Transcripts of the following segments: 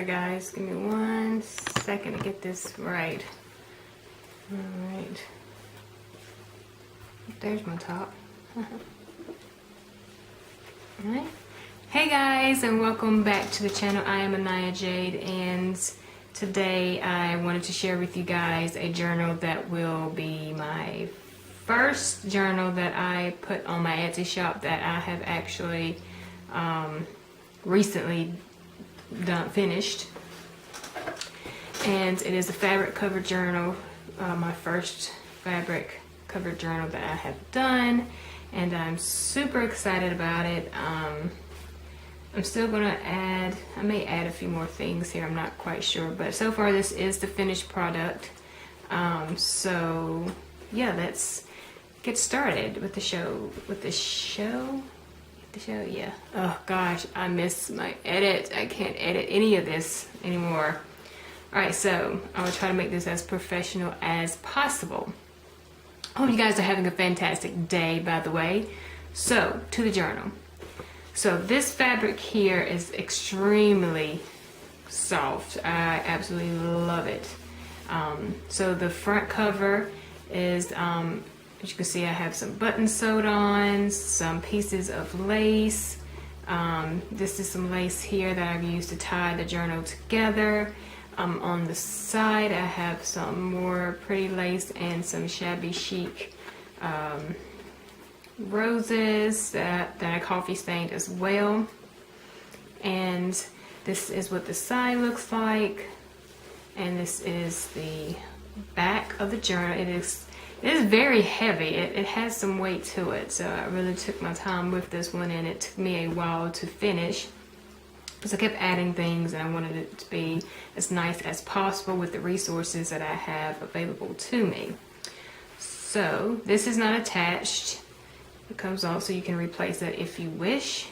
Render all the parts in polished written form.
Sorry guys, give me 1 second to get this right. Alright. There's my top. Alright. Hey guys, and welcome back to the channel. I am Anaya Jade, and today I wanted to share with you guys a journal that will be my first journal that I put on my Etsy shop that I have actually recently finished. And it is a fabric cover journal, my first fabric cover journal that I have done, and I'm super excited about it. I'm still gonna add, I may add a few more things here, I'm not quite sure, but so far this is the finished product. So yeah, let's get started with the show. Yeah. Oh gosh, I miss my edit. I can't edit any of this anymore. Alright, so I will try to make this as professional as possible. Hope you guys are having a fantastic day, by the way. So, to the journal. So this fabric here is extremely soft. I absolutely love it. So the front cover is, as you can see, I have some buttons sewed on, some pieces of lace. This is some lace here that I've used to tie the journal together. On the side I have some more pretty lace and some shabby chic roses that I coffee stained as well. And this is what the side looks like, and this is the back of the journal. It is very heavy. It has some weight to it, so I really took my time with this one, and it took me a while to finish because I kept adding things and I wanted it to be as nice as possible with the resources that I have available to me. So this is not attached. It comes off, so you can replace it if you wish.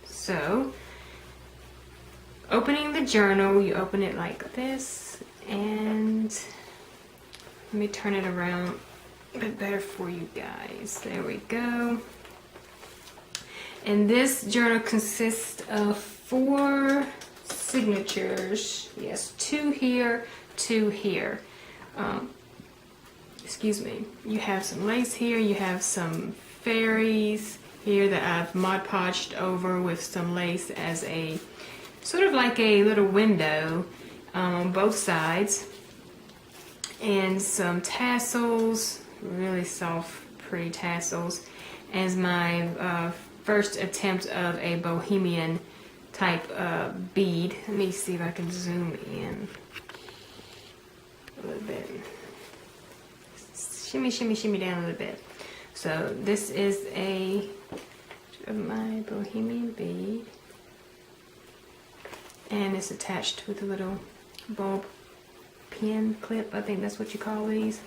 So opening the journal, you open it like this, and let me turn it around a bit better for you guys. There we go. And this journal consists of 4 signatures. Yes, 2 here, 2 here. Excuse me. You have some lace here. You have some fairies here that I've Mod Podged over with some lace as a sort of like a little window on both sides, and some tassels, really soft, pretty tassels, as my first attempt of a bohemian type bead. Let me see if I can zoom in a little bit. Shimmy, shimmy, shimmy down a little bit. So this is my bohemian bead, and it's attached with a little bulb pin clip. I think that's what you call these.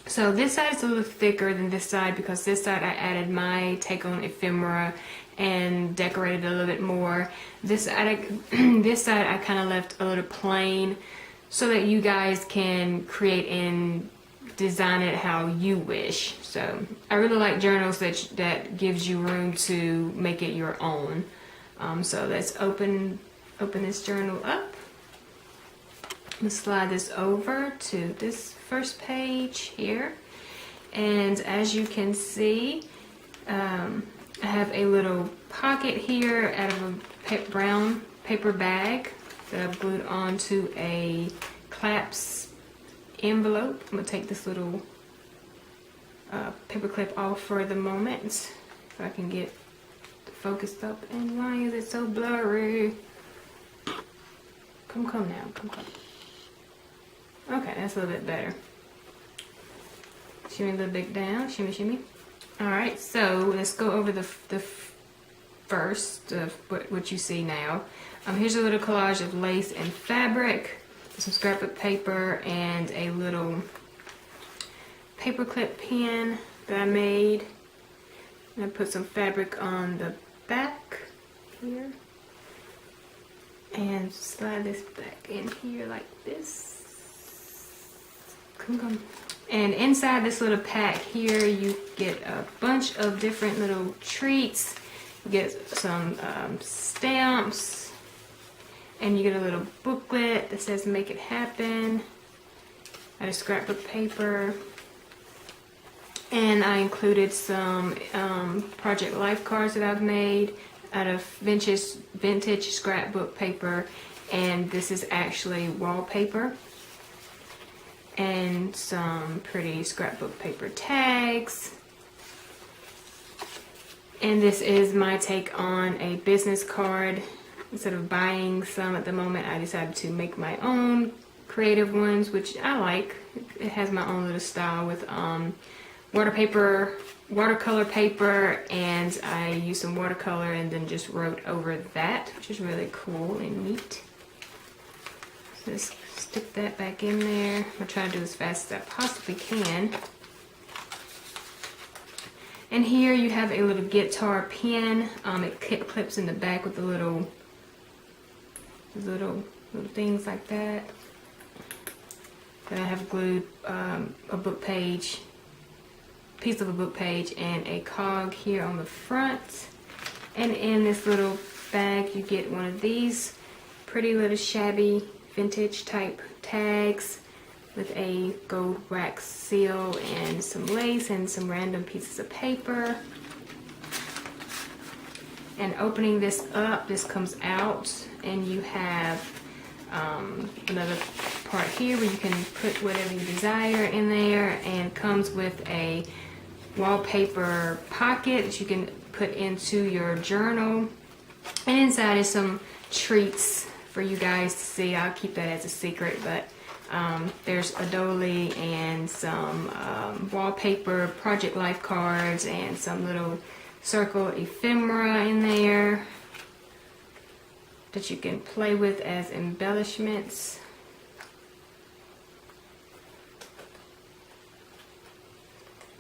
So this side is a little thicker than this side because this side I added my take on ephemera and decorated a little bit more. This side I kind of left a little plain so that you guys can create and design it how you wish. So I really like journals that gives you room to make it your own. So let's open this journal up. Let's slide this over to this first page here, and as you can see, I have a little pocket here out of a brown paper bag that I've glued onto a clasp envelope. I'm gonna take this little paper clip off for the moment so I can get focused up. And why is it so blurry? Come now, come. Okay, that's a little bit better. Shimmy a little bit down, shimmy, shimmy. Alright, so let's go over the first of what you see now. Here's a little collage of lace and fabric, some scrapbook paper, and a little paper clip pin that I made. And I put some fabric on the back here. And slide this back in here like this. Come. And inside this little pack here, you get a bunch of different little treats. You get some stamps, and you get a little booklet that says "Make It Happen." I had a scrapbook paper, and I included some project life cards that I've made out of vintage scrapbook paper, and this is actually wallpaper, and some pretty scrapbook paper tags. And this is my take on a business card. Instead of buying some at the moment, I decided to make my own creative ones, which I like. It has my own little style with watercolor paper, and I used some watercolor and then just wrote over that, which is really cool and neat. So just stick that back in there. I'm gonna try to do as fast as I possibly can. And here you have a little guitar pin. It clips in the back with the little things like that. Then I have glued a book page, piece of a book page, and a cog here on the front. And in this little bag you get one of these pretty little shabby vintage type tags with a gold wax seal and some lace and some random pieces of paper. And opening this up, this comes out, and you have another part here where you can put whatever you desire in there, and comes with a wallpaper pocket that you can put into your journal. And inside is some treats for you guys to see. I'll keep that as a secret, but there's a dolly and some wallpaper project life cards and some little circle ephemera in there that you can play with as embellishments.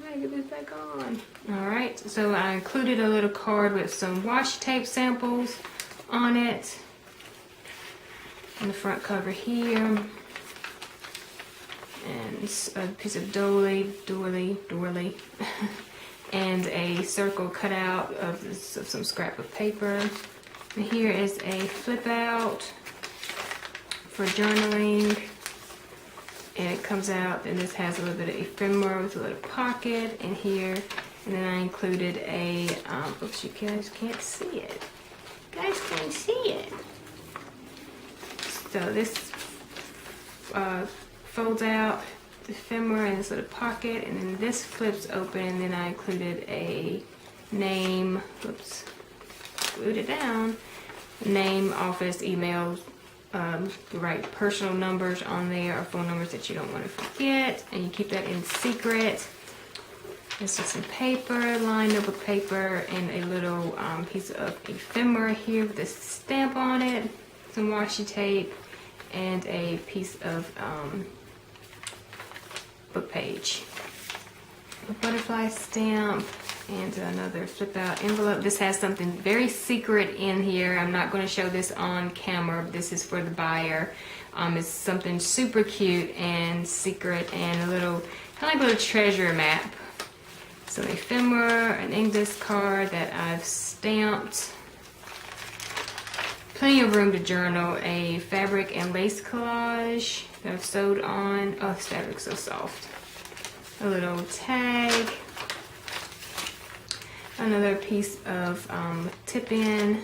I get this back on. Alright, so I included a little card with some washi tape samples on it on the front cover here. And a piece of doily, and a circle cut out of some scrapbook paper. And here is a flip out for journaling, and it comes out, and this has a little bit of ephemera with a little pocket in here. And then I included a, oops, you guys can't see it. You guys can't see it. So this folds out the ephemera in this little pocket, and then this flips open, and then I included a name, oops, glued it down, name, office, email, write personal numbers on there, or phone numbers that you don't want to forget, and you keep that in secret. This is some paper, lined notebook paper, and a little piece of ephemera here with a stamp on it, some washi tape, and a piece of book page. A butterfly stamp and another flip out envelope. This has something very secret in here. I'm not going to show this on camera. This is for the buyer. It's something super cute and secret, and a little, kind of like a little treasure map. Some ephemera, an English card that I've stamped. Plenty of room to journal. A fabric and lace collage that I've sewed on. Oh, this fabric's so soft. A little tag. Another piece of tip-in.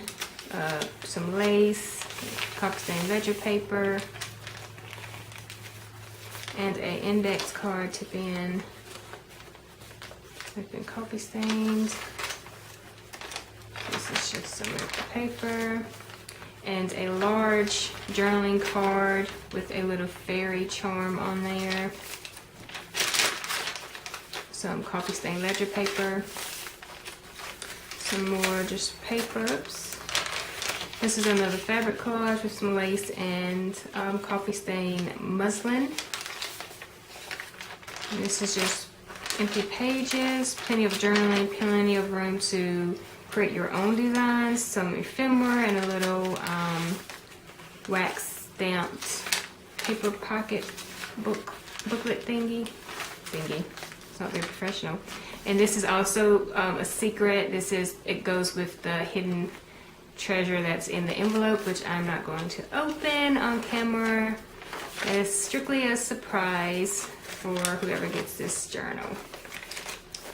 Some lace. Copper stained ledger paper. And an index card tip-in. They've been coffee stained. This is just some of the paper. And a large journaling card with a little fairy charm on there. Some coffee stained ledger paper. Some more just paper. Oops. This is another fabric collage with some lace and coffee stained muslin. And this is just empty pages, plenty of journaling, plenty of room to create your own designs, some ephemera, and a little wax stamped paper pocket booklet thingy. It's not very professional. And this is also a secret. It goes with the hidden treasure that's in the envelope, which I'm not going to open on camera. It's strictly a surprise for whoever gets this journal.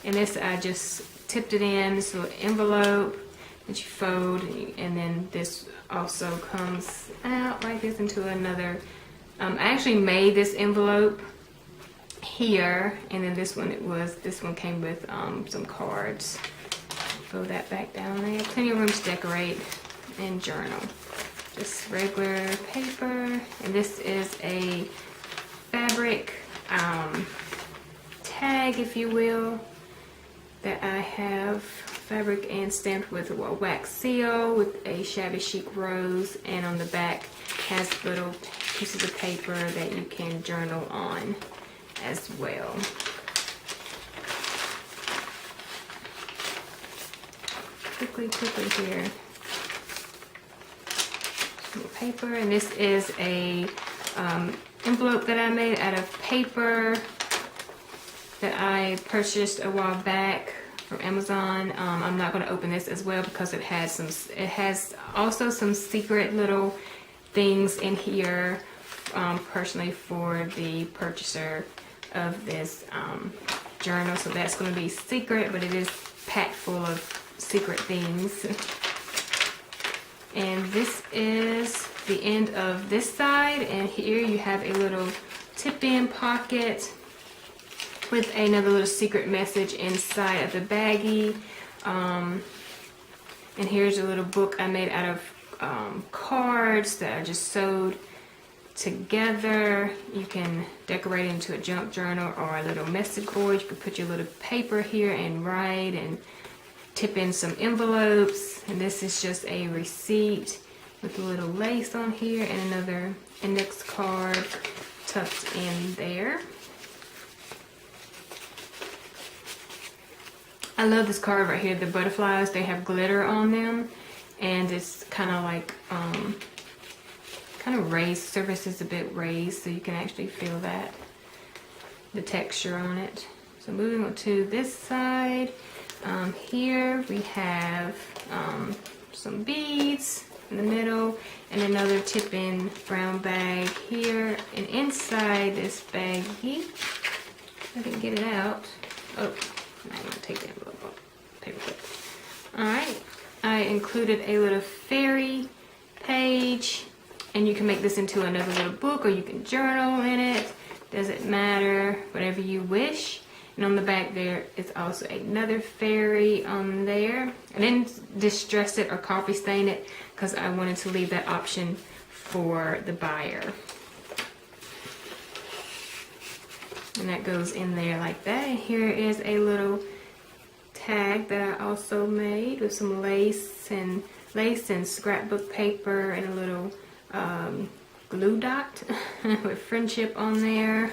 And this, I just tipped it in this little envelope that you fold, and then this also comes out like this into another. I actually made this envelope here, and then this one came with some cards. Throw that back down there. Plenty of room to decorate and journal. Just regular paper, and this is a fabric tag, if you will, that I have fabric and stamped with a wax seal with a shabby chic rose, and on the back has little pieces of paper that you can journal on as well. Quickly here. Some paper, and this is a envelope that I made out of paper that I purchased a while back from Amazon. I'm not going to open this as well because it has also some secret little things in here, personally for the purchaser of this journal. So that's going to be secret, but it is packed full of secret things. And this is the end of this side, and here you have a little tip-in pocket with another little secret message inside of the baggie. And here's a little book I made out of cards that I just sewed together. You can decorate into a junk journal or a little message board. You can put your little paper here and write and tip in some envelopes. And this is just a receipt with a little lace on here and another index card tucked in there. I love this card right here. The butterflies, they have glitter on them, and it's kind of like kind of raised. Surface is a bit raised, so you can actually feel that, the texture on it. So moving on to this side, here we have some beads in the middle and another tip-in brown bag here. And inside this baggie, I can get it out. Oh, now I'm gonna take the envelope off. Paper clip. All right, I included a little fairy page, and you can make this into another little book, or you can journal in it. Doesn't matter, whatever you wish. And on the back there is also another fairy on there. I didn't distress it or coffee stain it because I wanted to leave that option for the buyer. And that goes in there like that. And here is a little tag that I also made with some lace and scrapbook paper and a little glue dot with friendship on there.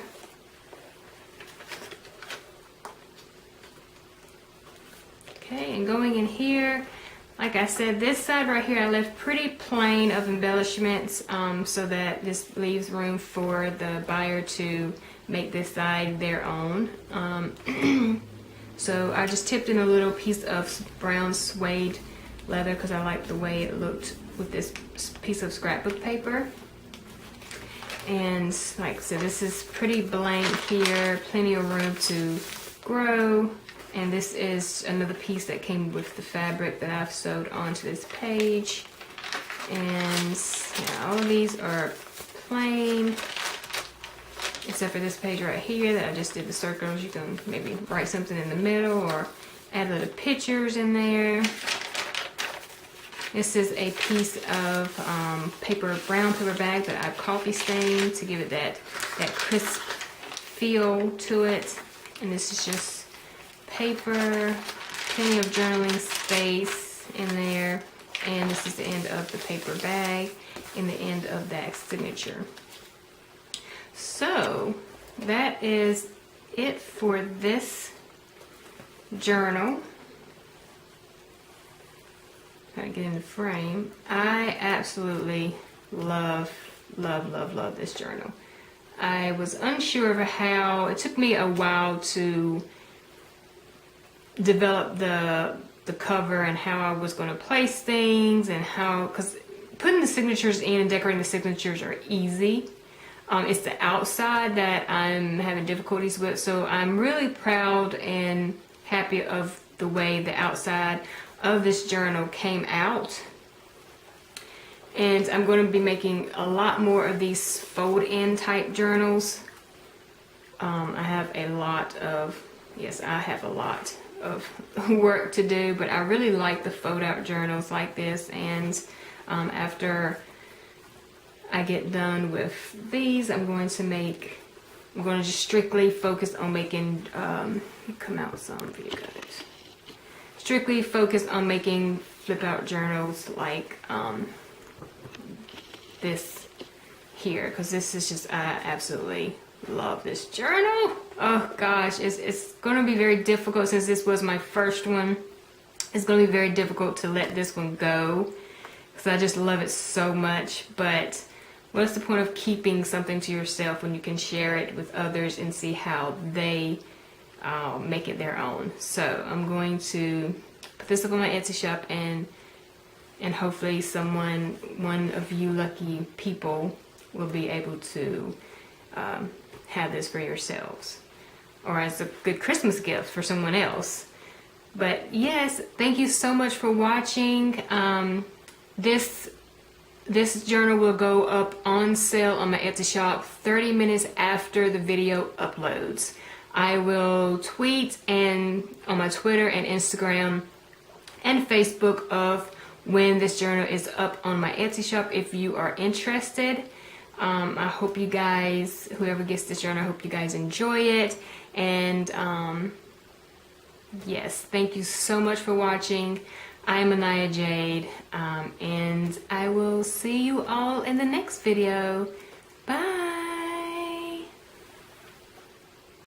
Okay, and going in here, like I said, this side right here I left pretty plain of embellishments, so that this leaves room for the buyer to make this side their own. So I just tipped in a little piece of brown suede leather because I liked the way it looked with this piece of scrapbook paper. And like I said, this is pretty blank here, plenty of room to grow. And this is another piece that came with the fabric that I've sewed onto this page. And yeah, all of these are plain, except for this page right here that I just did the circles. You can maybe write something in the middle or add little pictures in there. This is a piece of brown paper bag that I've coffee stained to give it that crisp feel to it. And this is just paper, plenty of journaling space in there. And this is the end of the paper bag and the end of that signature. So that is it for this journal. Trying to get in the frame. I absolutely love this journal. I was unsure of how, it took me a while to develop the cover and how I was going to place things, and how, because putting the signatures in and decorating the signatures are easy. It's the outside that I'm having difficulties with. So I'm really proud and happy of the way the outside of this journal came out. And I'm going to be making a lot more of these fold-in type journals. I have a lot of work to do, but I really like the fold-out journals like this. And after I get done with these, I'm going to just strictly focus on making, come out some for you guys. Strictly focus on making flip out journals like this here, because this is just, I absolutely love this journal. Oh gosh, it's going to be very difficult, since this was my first one. It's going to be very difficult to let this one go, because I just love it so much. But what's the point of keeping something to yourself when you can share it with others and see how they make it their own? So I'm going to put this up on my Etsy shop, and hopefully one of you lucky people will be able to have this for yourselves, or as a good Christmas gift for someone else. But yes, thank you so much for watching. This journal will go up on sale on my Etsy shop 30 minutes after the video uploads. I will tweet and on my Twitter and Instagram and Facebook of when this journal is up on my Etsy shop if you are interested. I hope you guys, whoever gets this journal, I hope you guys enjoy it. And yes, thank you so much for watching. I'm Anaya Jade, and I will see you all in the next video. Bye!